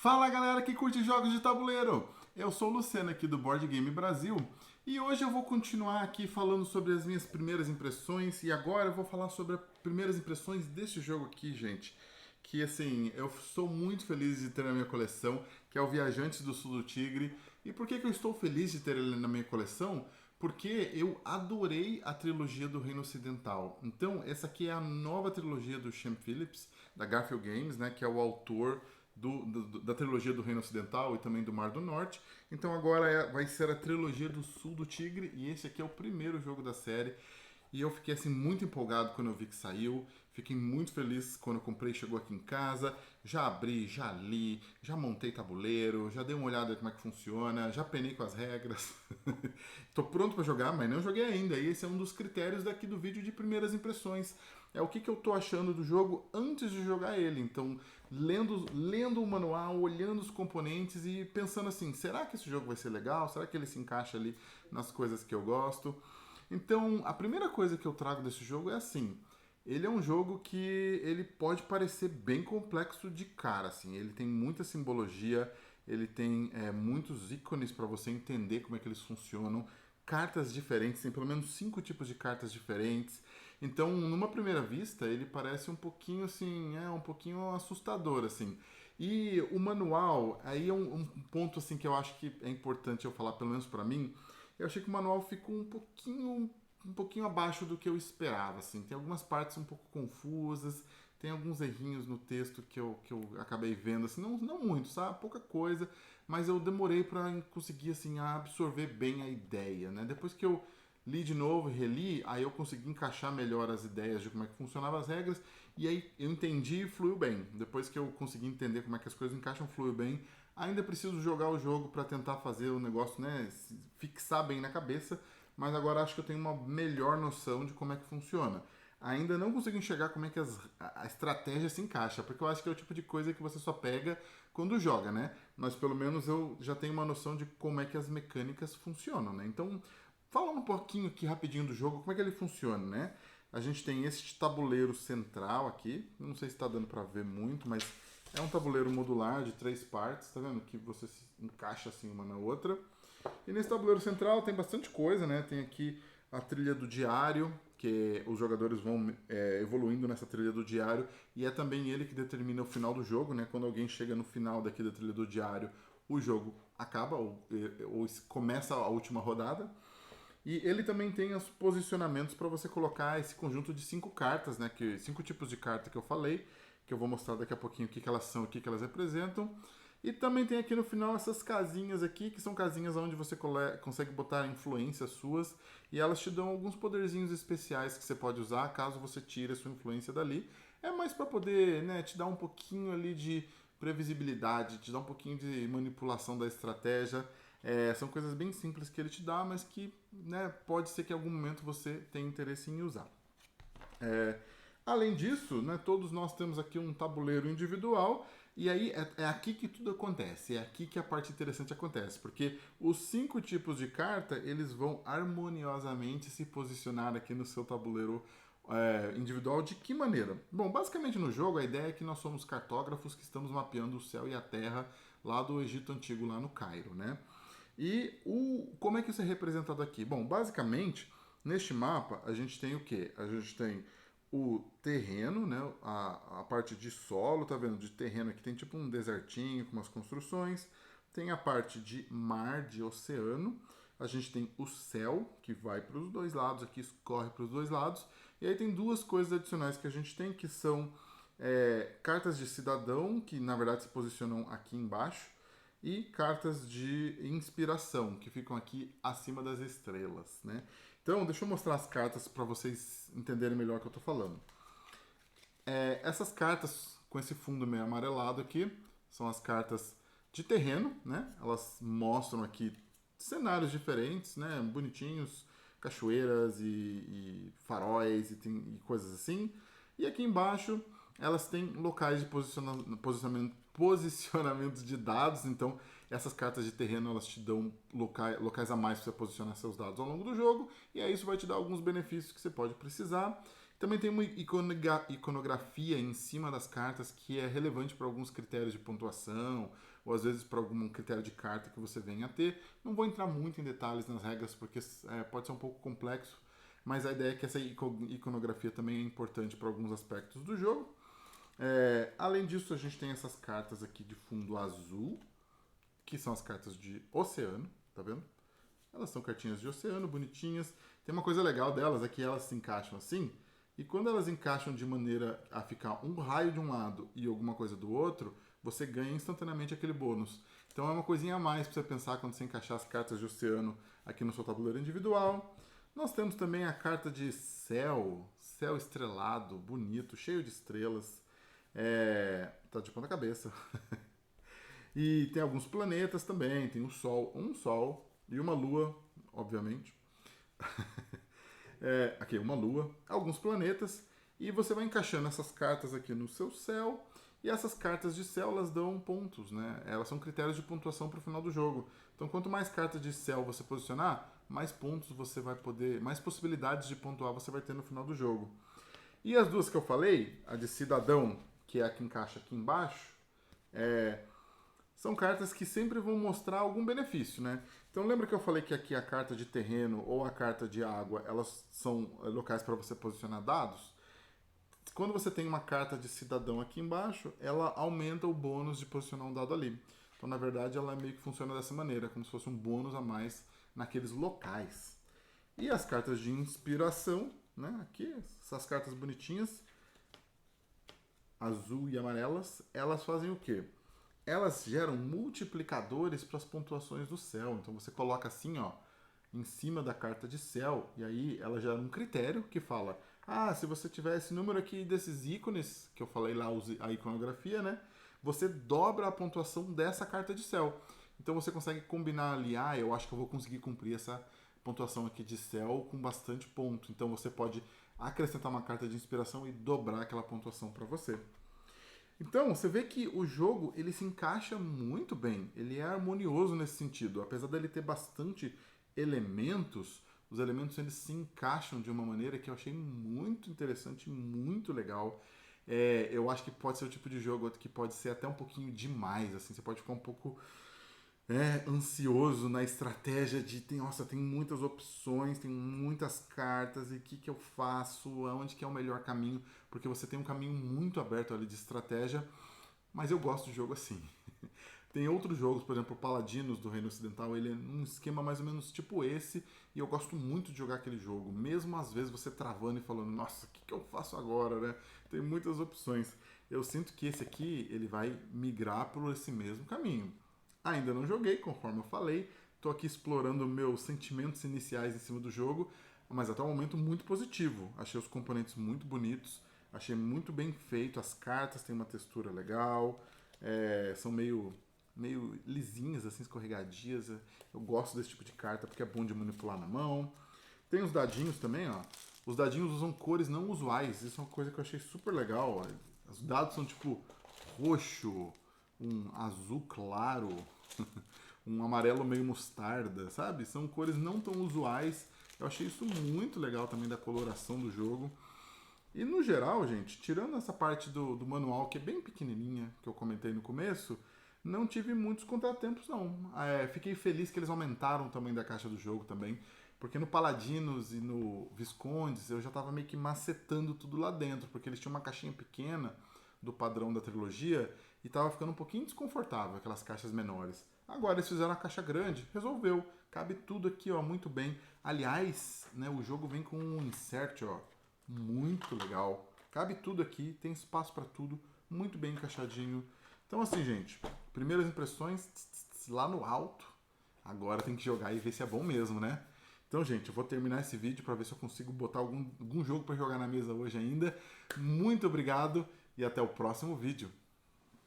Fala galera que curte jogos de tabuleiro! Eu sou o Luciano aqui do Board Game Brasil e hoje eu vou continuar aqui falando sobre as minhas primeiras impressões e agora eu vou falar sobre as primeiras impressões deste jogo aqui, gente. Que assim, eu estou muito feliz de ter na minha coleção, que é o Viajantes do Sul do Tigre. E por que eu estou feliz de ter ele na minha coleção? Porque eu adorei a trilogia do Reino Ocidental. Então, essa aqui é a nova trilogia do Sean Phillips, da Garfield Games, né, que é o autor da trilogia do Reino Ocidental e também do Mar do Norte. Então agora vai ser a trilogia do Sul do Tigre e esse aqui é o primeiro jogo da série. E eu fiquei assim muito empolgado quando eu vi que saiu. Fiquei muito feliz quando eu comprei e chegou aqui em casa. Já abri, já li, já montei tabuleiro, já dei uma olhada em como é que funciona, já penei com as regras. Tô pronto para jogar, mas não joguei ainda. E esse é um dos critérios daqui do vídeo de primeiras impressões. É o que eu tô achando do jogo antes de jogar ele. Então, lendo o manual, olhando os componentes e pensando assim, será que esse jogo vai ser legal? Será que ele se encaixa ali nas coisas que eu gosto? Então, a primeira coisa que eu trago desse jogo é assim, ele é um jogo que ele pode parecer bem complexo de cara, assim, ele tem muita simbologia, ele tem muitos ícones para você entender como é que eles funcionam, cartas diferentes, tem pelo menos 5 tipos de cartas diferentes. Então, numa primeira vista, ele parece um pouquinho assim, um pouquinho assustador, assim. E o manual, aí é um ponto assim que eu acho que é importante eu falar, pelo menos para mim, eu achei que o manual ficou um pouquinho abaixo do que eu esperava, assim. Tem algumas partes um pouco confusas, tem alguns errinhos no texto que eu acabei vendo, assim, não muito, sabe? Pouca coisa, mas eu demorei para conseguir, assim, absorver bem a ideia, né? Depois que eu li de novo e reli, aí eu consegui encaixar melhor as ideias de como é que funcionavam as regras, e aí eu entendi e fluiu bem. Depois que eu consegui entender como é que as coisas encaixam, fluiu bem. Ainda preciso jogar o jogo para tentar fazer o negócio, né, fixar bem na cabeça, mas agora acho que eu tenho uma melhor noção de como é que funciona. Ainda não consigo enxergar como é que a estratégia se encaixa, porque eu acho que é o tipo de coisa que você só pega quando joga, né? Mas pelo menos eu já tenho uma noção de como é que as mecânicas funcionam, né? Então, falando um pouquinho aqui rapidinho do jogo, como é que ele funciona, né? A gente tem esse tabuleiro central aqui, não sei se está dando para ver muito, mas é um tabuleiro modular de 3 partes, tá vendo? Que você se encaixa assim uma na outra. E nesse tabuleiro central tem bastante coisa, né? Tem aqui a trilha do diário, que os jogadores vão evoluindo nessa trilha do diário, e é também ele que determina o final do jogo, né? Quando alguém chega no final daqui da trilha do diário, o jogo acaba ou começa a última rodada. E ele também tem os posicionamentos para você colocar esse conjunto de 5 cartas, né? 5 tipos de carta que eu falei, que eu vou mostrar daqui a pouquinho o que elas são, o que elas representam. E também tem aqui no final essas casinhas aqui, que são casinhas onde você consegue botar influências suas e elas te dão alguns poderzinhos especiais que você pode usar caso você tire a sua influência dali. É mais para poder, né, te dar um pouquinho ali de previsibilidade, te dar um pouquinho de manipulação da estratégia. São coisas bem simples que ele te dá, mas que, né, pode ser que em algum momento você tenha interesse em usar. É, Além disso, né, todos nós temos aqui um tabuleiro individual e aí é aqui que tudo acontece, é aqui que a parte interessante acontece, porque os 5 tipos de carta eles vão harmoniosamente se posicionar aqui no seu tabuleiro individual. De que maneira? Bom, basicamente no jogo a ideia é que nós somos cartógrafos que estamos mapeando o céu e a terra lá do Egito Antigo, lá no Cairo, né? E como é que isso é representado aqui? Bom, basicamente, neste mapa, a gente tem o quê? A gente tem o terreno, né? A parte de solo, tá vendo? De terreno aqui tem tipo um desertinho com umas construções. Tem a parte de mar, de oceano. A gente tem o céu, que vai para os dois lados, aqui escorre para os dois lados. E aí tem 2 coisas adicionais que a gente tem, que são cartas de cidadão, que na verdade se posicionam aqui embaixo e cartas de inspiração, que ficam aqui acima das estrelas, né? Então, deixa eu mostrar as cartas para vocês entenderem melhor o que eu estou falando. Essas cartas com esse fundo meio amarelado aqui são as cartas de terreno, né? Elas mostram aqui cenários diferentes, né? Bonitinhos, cachoeiras e faróis e coisas assim. E aqui embaixo elas têm locais de posicionamentos de dados, então essas cartas de terreno elas te dão locais a mais para você posicionar seus dados ao longo do jogo, e aí isso vai te dar alguns benefícios que você pode precisar. Também tem uma iconografia em cima das cartas que é relevante para alguns critérios de pontuação, ou às vezes para algum critério de carta que você venha a ter. Não vou entrar muito em detalhes nas regras, porque pode ser um pouco complexo, mas a ideia é que essa iconografia também é importante para alguns aspectos do jogo. Além disso, a gente tem essas cartas aqui de fundo azul, que são as cartas de oceano, tá vendo? Elas são cartinhas de oceano, bonitinhas. Tem uma coisa legal delas, é que elas se encaixam assim, e quando elas encaixam de maneira a ficar um raio de um lado e alguma coisa do outro, você ganha instantaneamente aquele bônus. Então é uma coisinha a mais para você pensar quando você encaixar as cartas de oceano aqui no seu tabuleiro individual. Nós temos também a carta de céu, céu estrelado, bonito, cheio de estrelas. Tá de ponta cabeça. E tem alguns planetas também, tem um Sol e uma Lua, obviamente. Aqui, uma Lua, alguns planetas, e você vai encaixando essas cartas aqui no seu céu, e essas cartas de céu, elas dão pontos, né? Elas são critérios de pontuação para o final do jogo. Então, quanto mais cartas de céu você posicionar, mais pontos você vai poder, mais possibilidades de pontuar você vai ter no final do jogo. E as duas que eu falei, a de cidadão, que é a que encaixa aqui embaixo, são cartas que sempre vão mostrar algum benefício, né? Então lembra que eu falei que aqui a carta de terreno ou a carta de água, elas são locais para você posicionar dados? Quando você tem uma carta de cidadão aqui embaixo, ela aumenta o bônus de posicionar um dado ali. Então, na verdade, ela meio que funciona dessa maneira, como se fosse um bônus a mais naqueles locais. E as cartas de inspiração, né? Aqui, essas cartas bonitinhas, azul e amarelas, elas fazem o quê? Elas geram multiplicadores para as pontuações do céu. Então você coloca assim, ó, em cima da carta de céu, e aí ela gera um critério que fala: se você tiver esse número aqui desses ícones, que eu falei lá, a iconografia, né? Você dobra a pontuação dessa carta de céu. Então você consegue combinar ali, eu acho que eu vou conseguir cumprir essa pontuação aqui de céu com bastante ponto. Então você pode acrescentar uma carta de inspiração e dobrar aquela pontuação para você. Então, você vê que o jogo ele se encaixa muito bem, ele é harmonioso nesse sentido. Apesar dele ter bastante elementos, os elementos eles se encaixam de uma maneira que eu achei muito interessante, muito legal. Eu acho que pode ser o tipo de jogo que pode ser até um pouquinho demais, assim, você pode ficar um pouco ansioso na estratégia de nossa, tem muitas opções, tem muitas cartas, e o que eu faço, aonde que é o melhor caminho, porque você tem um caminho muito aberto ali de estratégia, mas eu gosto de jogo assim. Tem outros jogos, por exemplo, o Paladinos do Reino Ocidental, ele é um esquema mais ou menos tipo esse, e eu gosto muito de jogar aquele jogo, mesmo às vezes você travando e falando, nossa, o que eu faço agora, né? Tem muitas opções. Eu sinto que esse aqui, ele vai migrar por esse mesmo caminho. Ainda não joguei, conforme eu falei. Estou aqui explorando meus sentimentos iniciais em cima do jogo, mas até o momento muito positivo. Achei os componentes muito bonitos, achei muito bem feito. As cartas têm uma textura legal, são meio lisinhas, assim, escorregadias. Eu gosto desse tipo de carta porque é bom de manipular na mão. Tem os dadinhos também, ó. Os dadinhos usam cores não usuais. Isso é uma coisa que eu achei super legal. Ó. Os dados são tipo roxo, um azul claro, um amarelo meio mostarda, sabe? São cores não tão usuais. Eu achei isso muito legal também da coloração do jogo. E no geral, gente, tirando essa parte do manual, que é bem pequenininha, que eu comentei no começo, não tive muitos contratempos, não. Fiquei feliz que eles aumentaram o tamanho da caixa do jogo também, porque no Paladinos e no Viscondes eu já estava meio que macetando tudo lá dentro, porque eles tinham uma caixinha pequena do padrão da trilogia e tava ficando um pouquinho desconfortável aquelas caixas menores. Agora eles fizeram a caixa grande, resolveu, cabe tudo aqui, ó, muito bem. Aliás, né, o jogo vem com um insert, ó, muito legal. Cabe tudo aqui, tem espaço para tudo, muito bem encaixadinho. Então assim, gente, primeiras impressões lá no alto. Agora tem que jogar e ver se é bom mesmo, né? Então, gente, eu vou terminar esse vídeo para ver se eu consigo botar algum jogo para jogar na mesa hoje ainda. Muito obrigado e até o próximo vídeo.